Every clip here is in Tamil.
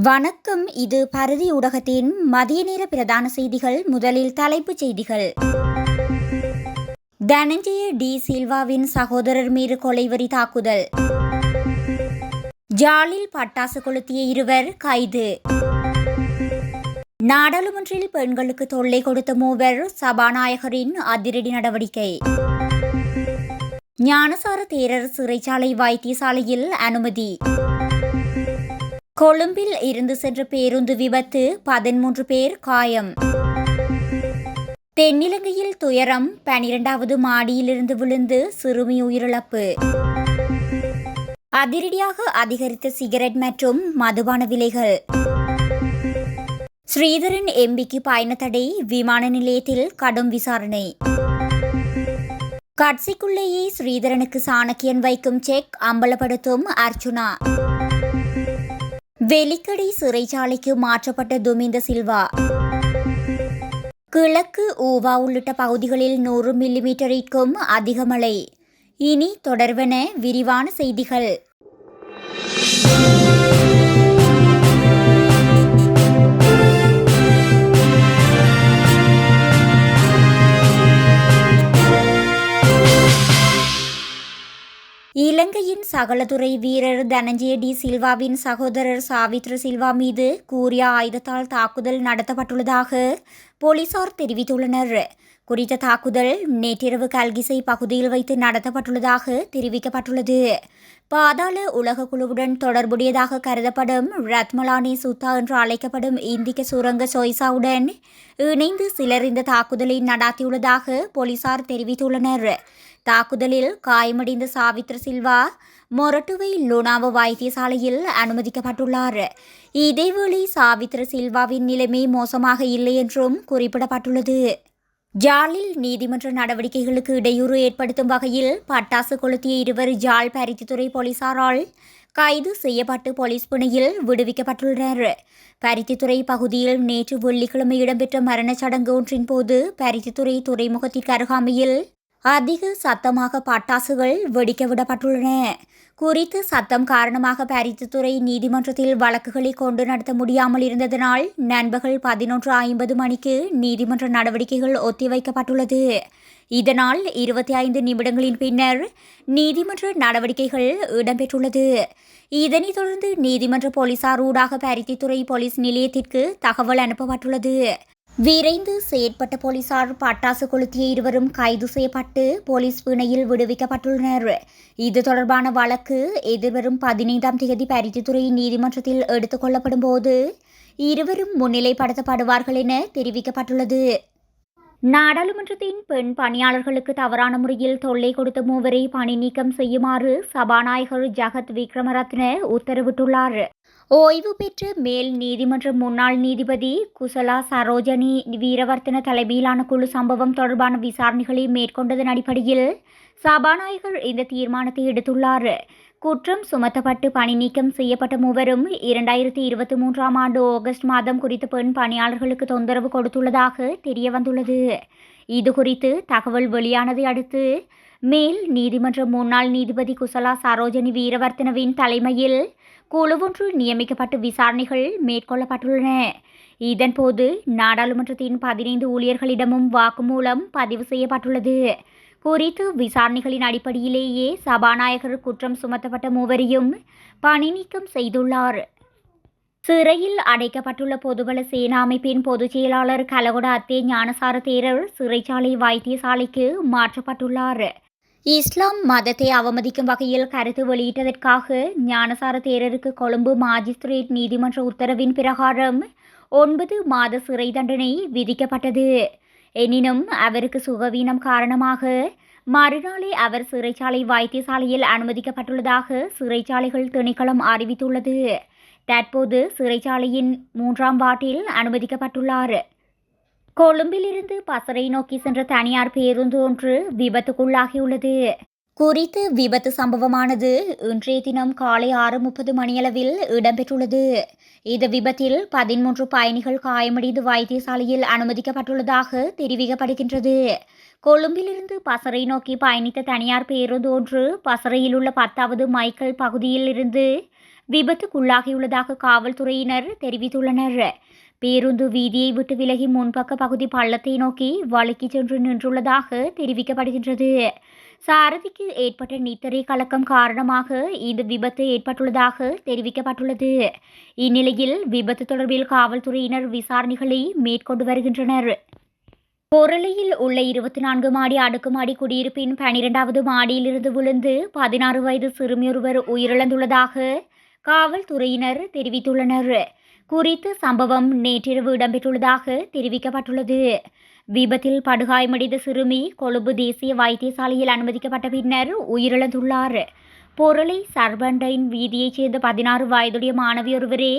வணக்கம். இது பரதி ஊடகத்தின் மதிய நேர பிரதான செய்திகள். முதலில் தலைப்புச் செய்திகள். தனஞ்சய டி சில்வாவின் சகோதரர் மீது கொலைவெறி தாக்குதல். ஜாலில் பட்டாசு கொளுத்திய இருவர் கைது. நாடாளுமன்றில் பெண்களுக்கு தொல்லை கொடுத்த மூவர் சபாநாயகரின் அதிரடி நடவடிக்கை. ஞானசார தேரர் சிறைச்சாலை வைத்தியசாலையில் அனுமதி. கொழும்பில் இருந்து சென்ற பேருந்து விபத்து, 13 பேர் காயம். தென்னிலங்கையில் துயரம், 12வது மாடியிலிருந்து விழுந்து சிறுமி உயிரிழப்பு. அதிரடியாக அதிகரித்த சிகரெட் மற்றும் மதுபான விலைகள். ஸ்ரீதரன் எம்பிக்கு பயண தடை, விமான நிலையத்தில் கடும் விசாரணை. கட்சிக்குள்ளேயே ஸ்ரீதரனுக்கு சாணக்கியன் வைக்கும் செக் அம்பலப்படுத்தும் அர்ச்சுனா. வெலிக்கடை சிறைச்சாலைக்கு மாற்றப்பட்ட துமிந்த சில்வா. கிழக்கு ஊவா உள்ளிட்ட பகுதிகளில் 100 மில்லிமீட்டருக்கும் அதிக மழை. இனி தொடர்வன விரிவான செய்திகள். இலங்கையின் சகலதுறை வீரர் தனஞ்சய டி சில்வாவின் சகோதரர் சாவித்ர சில்வா மீது கூரிய ஆயுதத்தால் தாக்குதல் நடத்தப்பட்டுள்ளதாக போலீசார் தெரிவித்துள்ளனர். குறித்த தாக்குதல் நேற்றிரவு கல்கிசை பகுதியில் வைத்து நடத்தப்பட்டுள்ளதாக தெரிவிக்கப்பட்டுள்ளது. பாதாள உலக குழுவுடன் தொடர்புடையதாக கருதப்படும் ரத்மலானி சுத்தா என்று அழைக்கப்படும் இந்திய சுரங்க சொய்சாவுடன் இணைந்து சிலர் இந்த தாக்குதலை நடாத்தியுள்ளதாக போலீசார் தெரிவித்துள்ளனர். தாக்குதலில் காயமடைந்த சாவித்ர சில்வா மொரட்டுவை லுணாவ வைத்தியசாலையில் அனுமதிக்கப்பட்டுள்ளார். இதேவேளை சாவித்ர சில்வாவின் நிலைமை மோசமாக இல்லை என்றும் குறிப்பிடப்பட்டுள்ளது. ஜாலில் நீதிமன்ற நடவடிக்கைகளுக்கு இடையூறு ஏற்படுத்தும் வகையில் பட்டாசு கொளுத்திய இருவர் ஜாழ் பருத்தித்துறை போலீசாரால் கைது செய்யப்பட்டு போலீஸ் பிணையில் விடுவிக்கப்பட்டுள்ளனர். பருத்தித்துறை பகுதியில் நேற்று வெள்ளிக்கிழமை இடம்பெற்ற மரணச் சடங்கு ஒன்றின் போது பருத்தித்துறை துறைமுகத்திற்கு அருகாமையில் அதிக சத்தமாக பட்டாசுகள் வெடிக்க விடப்பட்டுள்ளன. குறித்து சத்தம் காரணமாக பருத்தித்துறை நீதிமன்றத்தில் வழக்குகளை கொண்டு நடத்த முடியாமல் இருந்ததனால் நண்பகல் 11:50 மணிக்கு நீதிமன்ற நடவடிக்கைகள் ஒத்திவைக்கப்பட்டுள்ளது. இதனால் 25 நிமிடங்களின் பின்னர் நீதிமன்ற நடவடிக்கைகள் இடம்பெற்றுள்ளது. இதனைத் தொடர்ந்து நீதிமன்ற போலீசார் ஊடாக பருத்தித்துறை போலீஸ் நிலையத்திற்கு தகவல் அனுப்பப்பட்டுள்ளது. விரைந்து செயற்பட்ட போலீசார் பட்டாசு கொளுத்திய இருவரும் கைது செய்யப்பட்டு போலீஸ் பிணையில் விடுவிக்கப்பட்டுள்ளனர். இது தொடர்பான வழக்கு எதிர்வரும் 15ஆம் தேதி பருத்தித்துறை நீதிமன்றத்தில் எடுத்துக் கொள்ளப்படும் போது இருவரும் முன்னிலைப்படுத்தப்படுவார்கள் என தெரிவிக்கப்பட்டுள்ளது. நாடாளுமன்றத்தின் பெண் பணியாளர்களுக்கு தவறான முறையில் தொல்லை கொடுத்த மூவரை பணி நீக்கம் செய்யுமாறு சபாநாயகர் ஜகத் விக்ரமரத்ன உத்தரவிட்டுள்ளார். ஓய்வு பெற்ற மேல் நீதிமன்ற முன்னாள் நீதிபதி குசலா சரோஜனி வீரவர்த்தன தலைமையிலான குழு சம்பவம் தொடர்பான விசாரணைகளை மேற்கொண்டதன் அடிப்படையில் சபாநாயகர் இந்த தீர்மானத்தை எடுத்துள்ளார். குற்றம் சுமத்தப்பட்டு பணி நீக்கம் செய்யப்பட்ட மூவரும் 2023ஆம் ஆண்டு ஆகஸ்ட் மாதம் குறித்த பெண் பணியாளர்களுக்கு தொந்தரவு கொடுத்துள்ளதாக தெரியவந்துள்ளது. இதுகுறித்து தகவல் வெளியானதை அடுத்து மேல் நீதிமன்ற முன்னாள் நீதிபதி குசலா சரோஜனி வீரவர்த்தனவின் தலைமையில் குழு ஒன்று நியமிக்கப்பட்டு விசாரணைகள் மேற்கொள்ளப்பட்டுள்ளன. இதன்போது நாடாளுமன்றத்தின் 15 ஊழியர்களிடமும் வாக்குமூலம் பதிவு செய்யப்பட்டுள்ளது. குறித்து விசாரணைகளின் அடிப்படையிலேயே சபாநாயகர் குற்றம் சுமத்தப்பட்ட மூவரையும் பணி நீக்கம் செய்துள்ளார். சிறையில் அடைக்கப்பட்டுள்ள பொதுபல சேனா அமைப்பின் பொதுச் செயலாளர் கலகொட அத்தே ஞானசார தேரர் சிறைச்சாலை வைத்தியசாலைக்கு மாற்றப்பட்டுள்ளார். இஸ்லாம் மதத்தை அவமதிக்கும் வகையில் கருத்து வெளியிட்டதற்காக ஞானசார தேரருக்கு கொழும்பு மாஜிஸ்திரேட் நீதிமன்ற உத்தரவின் பிரகாரம் 9 மாத சிறை தண்டனை விதிக்கப்பட்டது. எனினும் அவருக்கு சுகவீனம் காரணமாக மறுநாளே அவர் சிறைச்சாலை வைத்தியசாலையில் அனுமதிக்கப்பட்டுள்ளதாக சிறைச்சாலைகள் திணைக்களம் அறிவித்துள்ளது. தற்போது சிறைச்சாலையின் 3ஆம் வார்டில் அனுமதிக்கப்பட்டுள்ளார். கொழும்பிலிருந்து பசறை நோக்கி சென்ற தனியார் பேருந்து ஒன்று விபத்துக்குள்ளாகியுள்ளது. குறித்து விபத்து சம்பவமானது இன்றைய தினம் காலை 6:30 மணியளவில் இடம்பெற்றுள்ளது. இந்த விபத்தில் 13 பயணிகள் காயமடைந்து வைத்தியசாலையில் அனுமதிக்கப்பட்டுள்ளதாக தெரிவிக்கப்படுகின்றது. கொழும்பிலிருந்து பசறை நோக்கி பயணித்த தனியார் பேருந்து ஒன்று பசறையில் உள்ள 10வது மைக்கேல் பகுதியில் இருந்து விபத்துக்குள்ளாகியுள்ளதாக காவல்துறையினர் தெரிவித்துள்ளனர். பேருந்து வீதியை விட்டு விலகி முன்பக்க பகுதி பள்ளத்தை நோக்கி வழுக்கிச் சென்று நின்றுள்ளதாக தெரிவிக்கப்படுகின்றது. சாரதிக்கு ஏற்பட்ட நித்திரை கலக்கம் காரணமாக இந்த விபத்து ஏற்பட்டுள்ளதாக தெரிவிக்கப்பட்டுள்ளது. இந்நிலையில் விபத்து தொடர்பில் காவல்துறையினர் விசாரணைகளை மேற்கொண்டு வருகின்றனர். பொருளையில் உள்ள 24 மாடி அடுக்குமாடி குடியிருப்பின் 12வது மாடியிலிருந்து விழுந்து 16 வயது சிறுமியொருவர் உயிரிழந்துள்ளதாக காவல்துறையினர் தெரிவித்துள்ளனர். குறித்த சம்பவம் நேற்றிரவு இடம்பெற்றுள்ளதாக தெரிவிக்கப்பட்டுள்ளது. விபத்தில் படுகாயமடைந்த சிறுமி கொழும்பு தேசிய வைத்தியசாலையில் அனுமதிக்கப்பட்ட பின்னர் உயிரிழந்துள்ளார். பொருளை சர்பண்டைன் வீதியைச் சேர்ந்த 16 வயதுடைய மாணவியொருவரே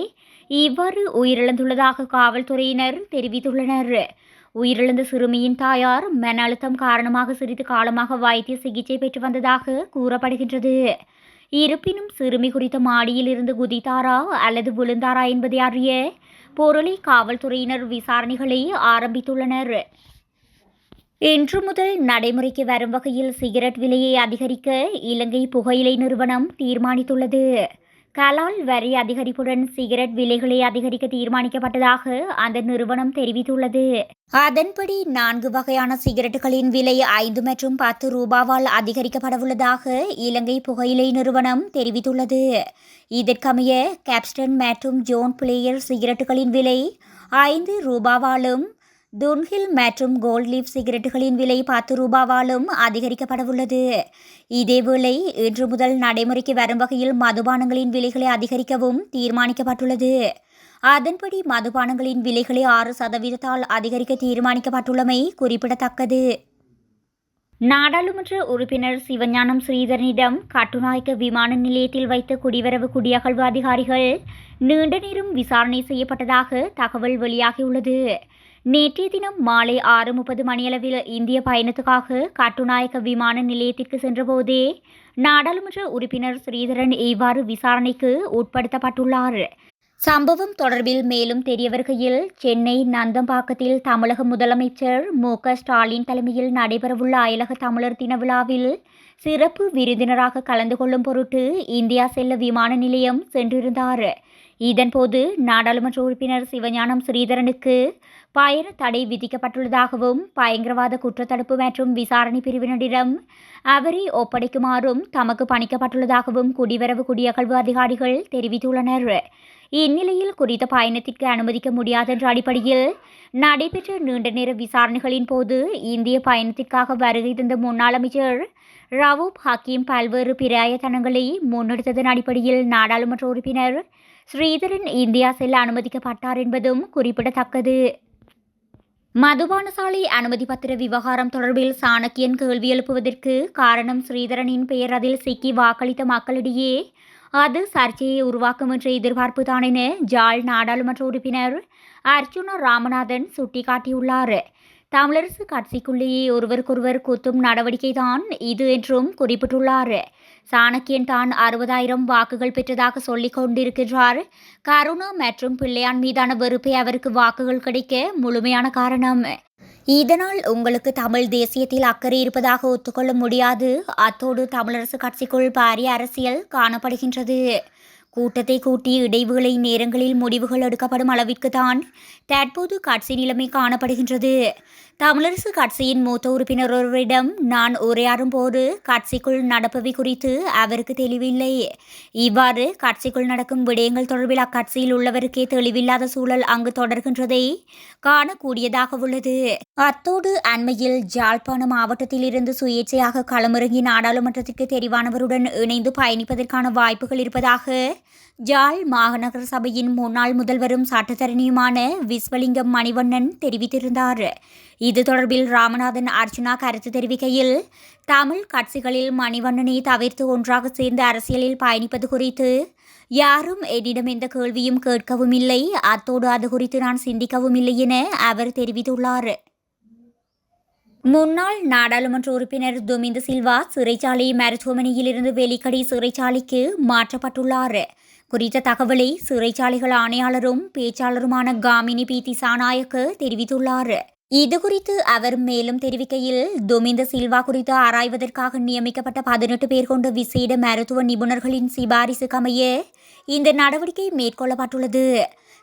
இவ்வாறு உயிரிழந்துள்ளதாக காவல்துறையினர் தெரிவித்துள்ளனர். உயிரிழந்த சிறுமியின் தாயார் மன அழுத்தம் காரணமாக சிறிது காலமாக வைத்திய சிகிச்சை பெற்று வந்ததாக கூறப்படுகின்றது. இருப்பினும் சிறுமி குறித்த மாடியில் இருந்து குதித்தாரா அல்லது விழுந்தாரா என்பதை அறிய பொருளை காவல்துறையினர் விசாரணைகளை ஆரம்பித்துள்ளனர். இன்று முதல் நடைமுறைக்கு வரும் வகையில் சிகரெட் விலையை அதிகரிக்க இலங்கை புகையிலை நிறுவனம் தீர்மானித்துள்ளது. கலால் வரி அதிகரிப்புடன் சிகரெட் விலைகளை அதிகரிக்க தீர்மானிக்கப்பட்டதாக அந்த நிறுவனம் தெரிவித்துள்ளது. அதன்படி 4 வகையான சிகரெட்டுகளின் விலை 5 மற்றும் 10 ரூபாவால் அதிகரிக்கப்படவுள்ளதாக இலங்கை புகையிலை நிறுவனம் தெரிவித்துள்ளது. இதற்கமைய கேப்ஸ்டன் மற்றும் ஜோன் பிளேயர் சிகரெட்டுகளின் விலை 5 ரூபாவாலும் துன்ஹில் மற்றும் கோல்ட் லீஃப் சிகரெட்டுகளின் விலை 10 ரூபாவாலும் அதிகரிக்கப்படவுள்ளது. இதேவேளை இன்று முதல் நடைமுறைக்கு வரும் வகையில் மதுபானங்களின் விலைகளை அதிகரிக்கவும் தீர்மானிக்கப்பட்டுள்ளது. அதன்படி மதுபானங்களின் விலைகளை 6% அதிகரிக்க தீர்மானிக்கப்பட்டுள்ளமை குறிப்பிடத்தக்கது. நாடாளுமன்ற உறுப்பினர் சிவஞானம் ஸ்ரீதரனிடம் கட்டுநாயக்க விமான நிலையத்தில் வைத்த குடிவரவு குடியகழ்வு அதிகாரிகள் நீண்ட நேரம் விசாரணை செய்யப்பட்டதாக தகவல் வெளியாகியுள்ளது. நேற்றைய தினம் மாலை 6:30 மணியளவில் இந்திய பயணத்துக்காக கட்டுநாயக்க விமான நிலையத்திற்கு சென்றபோதே நாடாளுமன்ற உறுப்பினர் ஸ்ரீதரன் இவ்வாறு விசாரணைக்கு உட்படுத்தப்பட்டுள்ளார். சம்பவம் தொடர்பில் மேலும் தெரிய வருகையில் சென்னை நந்தம்பாக்கத்தில் தமிழக முதலமைச்சர் மு.க. ஸ்டாலின் தலைமையில் நடைபெறவுள்ள அயலக தமிழர் தின விழாவில் சிறப்பு விருந்தினராக கலந்து கொள்ளும் பொருட்டு இந்தியா செல்ல விமான நிலையம் சென்றிருந்தார். இதன்போது நாடாளுமன்ற உறுப்பினர் சிவஞானம் ஸ்ரீதரனுக்கு பயண தடை விதிக்கப்பட்டுள்ளதாகவும் பயங்கரவாத குற்றத்தடுப்பு மற்றும் விசாரணை பிரிவினரிடம் அவரை ஒப்படைக்குமாறும் தமக்கு பணிக்கப்பட்டுள்ளதாகவும் குடிவரவு குடியகழ்வு அதிகாரிகள் தெரிவித்துள்ளனர். இந்நிலையில் குறித்த பயணத்திற்கு அனுமதிக்க முடியாதென்ற அடிப்படையில் நடைபெற்ற நீண்ட நேர விசாரணைகளின் போது இந்திய பயணத்திற்காக வருகை தந்த முன்னாள் அமைச்சர் ரவூப் ஹக்கீம் பல்வேறு பிரயத்தனங்களை முன்னெடுத்ததன் அடிப்படையில் நாடாளுமன்ற உறுப்பினர் ஸ்ரீதரன் இந்தியா செல்ல அனுமதிக்கப்பட்டார் என்பதும் குறிப்பிடத்தக்கது. மதுபான சாலை அனுமதி பத்திர விவகாரம் தொடர்பில் சாணக்கியன் கேள்வி எழுப்புவதற்கு காரணம் ஸ்ரீதரனின் பெயர் அதில் சிக்கி வாக்களித்த மக்களிடையே அது சர்ச்சையை உருவாக்கும் என்ற எதிர்பார்ப்பு தான் என ஜாழ் நாடாளுமன்ற உறுப்பினர் அர்ச்சுனா ராமநாதன் சுட்டிக்காட்டியுள்ளார். தமிழரசு கட்சிக்குள்ளேயே ஒருவருக்கொருவர் குத்தும் நடவடிக்கை தான் இது என்றும் குறிப்பிட்டுள்ளார். சாணக்கியன் தான் 60,000 வாக்குகள் பெற்றதாக சொல்லிக் கொண்டிருக்கின்றார். கருணா மற்றும் பிள்ளையான் மீதான வெறுப்பை அவருக்கு வாக்குகள் கிடைக்க முழுமையான காரணம். இதனால் உங்களுக்கு தமிழ் தேசியத்தில் அக்கறை இருப்பதாக ஒத்துக்கொள்ள முடியாது. அத்தோடு தமிழரசு கட்சிக்குள் பாரிய அரசியல் காணப்படுகின்றது. கூட்டத்தை கூட்டி இடைவேளை நேரங்களில் முடிவுகள் எடுக்கப்படும் அளவிற்கு தான் தற்போது கட்சி நிலைமை காணப்படுகின்றது. தமிழரசு கட்சியின் மூத்த உறுப்பினர் ஒருவரிடம் நான் உரையாடும் போது கட்சிக்குள் நடப்பவை குறித்து அவருக்கு தெளிவில்லை. இவ்வாறு கட்சிக்குள் நடக்கும் விடயங்கள் தொடர்பில் அக்கட்சியில் உள்ளவருக்கே தெளிவில்லாத சூழல் அங்கு தொடர்கின்றதை காணக்கூடியதாக உள்ளது. அத்தோடு அண்மையில் ஜாழ்ப்பாண மாவட்டத்தில் இருந்து சுயேட்சையாக களமிறங்கி நாடாளுமன்றத்திற்கு தெரிவானவருடன் இணைந்து பயணிப்பதற்கான வாய்ப்புகள் இருப்பதாக ஜாழ் மாநகர சபையின் முன்னாள் முதல்வரும் சட்டத்தரணியுமான விஸ்வலிங்கம் மணிவண்ணன் தெரிவித்திருந்தார். இது தொடர்பில் ராமநாதன் அர்ச்சுனா கருத்து தெரிவிக்கையில் தமிழ் கட்சிகளில் மணிவண்ணனை தவிர்த்து ஒன்றாக சேர்ந்து அரசியலில் பயணிப்பது குறித்து யாரும் என்னிடம் எந்த கேள்வியும் கேட்கவும் இல்லை. அத்தோடு அது குறித்து நான் சிந்திக்கவும் இல்லை என அவர் தெரிவித்துள்ளார். முன்னாள் நாடாளுமன்ற உறுப்பினர் துமிந்த சில்வா சிறைச்சாலை மருத்துவமனையில் இருந்து வெலிக்கடை சிறைச்சாலைக்கு மாற்றப்பட்டுள்ளார். குறித்த தகவலை சிறைச்சாலைகள் ஆணையாளரும் பேச்சாளருமான காமினி பி திசாநாயக்க தெரிவித்துள்ளார். இதுகுறித்து அவர் மேலும் தெரிவிக்கையில், துமிந்த சில்வா குறித்து ஆராய்வதற்காக நியமிக்கப்பட்ட 18 பேர் கொண்ட விசேட மருத்துவ நிபுணர்களின் சிபாரிசுக்கமைய இந்த நடவடிக்கை மேற்கொள்ளப்பட்டுள்ளது.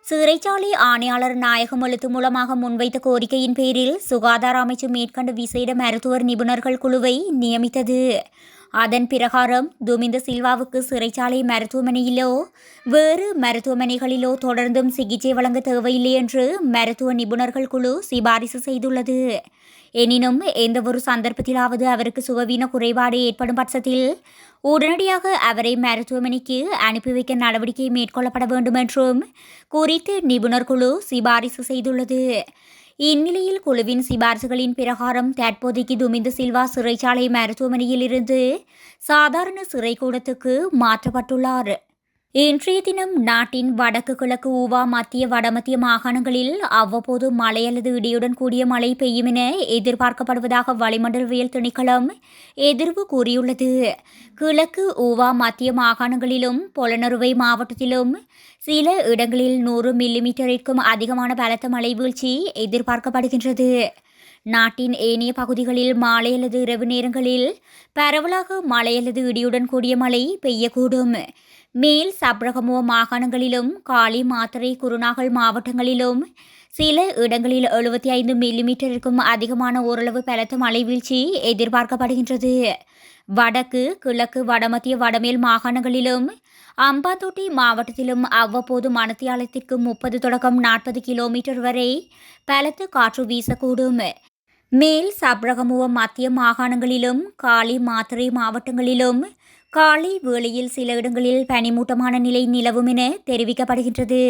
சிறைச்சாலை ஆணையாளர் நாயகம் எழுத்து மூலமாக முன்வைத்த கோரிக்கையின் பேரில் சுகாதார அமைச்சு மேற்கண்ட விசேட மருத்துவர் நிபுணர்கள் குழுவை நியமித்தது. அதன் பிரகாரம் துமிந்த சில்வாவுக்கு சிறைச்சாலை மருத்துவமனையிலோ வேறு மருத்துவமனைகளிலோ தொடர்ந்தும் சிகிச்சை வழங்க தேவையில்லை என்று மருத்துவ நிபுணர்கள் குழு சிபாரிசு செய்துள்ளது. எனினும் எந்தவொரு சந்தர்ப்பத்திலாவது அவருக்கு சுகவீன குறைபாடு ஏற்படும் பட்சத்தில் உடனடியாக அவரை மருத்துவமனைக்கு அனுப்பி வைக்க நடவடிக்கை மேற்கொள்ளப்பட வேண்டும் என்றும் குறித்து நிபுணர் குழு சிபாரிசு செய்துள்ளது. இந்நிலையில் குழுவின் சிபாரிசுகளின் பிரகாரம் தற்போதைக்கு துமிந்த சில்வா சிறைச்சாலை மருத்துவமனையில் இருந்து சாதாரண சிறைக்கூடத்துக்கு மாற்றப்பட்டுள்ளார். இன்றைய தினம் நாட்டின் வடக்கு கிழக்கு ஊவா மத்திய வடமத்திய மாகாணங்களில் அவ்வப்போது மழை அல்லது இடியுடன் கூடிய மழை பெய்யும் என எதிர்பார்க்கப்படுவதாக வளிமண்டலவியல் திணைக்களம் எதிர்வு கூறியுள்ளது. கிழக்கு ஊவா மத்திய மாகாணங்களிலும் பொலனறுவை மாவட்டத்திலும் சில இடங்களில் 100 மில்லிமீட்டரிற்கும் அதிகமான பலத்த மழை வீழ்ச்சி எதிர்பார்க்கப்படுகின்றது. நாட்டின் ஏனைய பகுதிகளில் மாலை அல்லது இரவு நேரங்களில் பரவலாக மழை அல்லது இடியுடன் கூடிய மழை பெய்யக்கூடும். மேல் சப்ரகமுவ மாகாணங்களிலும் காலி மாத்தறை குருநாகல் மாவட்டங்களிலும் சில இடங்களில் 75 மில்லிமீட்டருக்கும் அதிகமான ஓரளவு பலத்த மழை வீழ்ச்சி எதிர்பார்க்கப்படுகின்றது. வடக்கு கிழக்கு வடமத்திய வடமேல் மாகாணங்களிலும் அம்பாந்தோட்டை மாவட்டத்திலும் அவ்வப்போது மணித்தியாலத்திற்கு 30 தொடக்கம் 40 கிலோமீட்டர் வரை பலத்த காற்று வீசக்கூடும். மேல் சப்ரகமுவ மத்திய மாகாணங்களிலும் காலி மாத்தறை மாவட்டங்களிலும் காலை வேளையில் சில இடங்களில் பனிமூட்டமான நிலை நிலவும் என தெரிவிக்கப்படுகின்றது.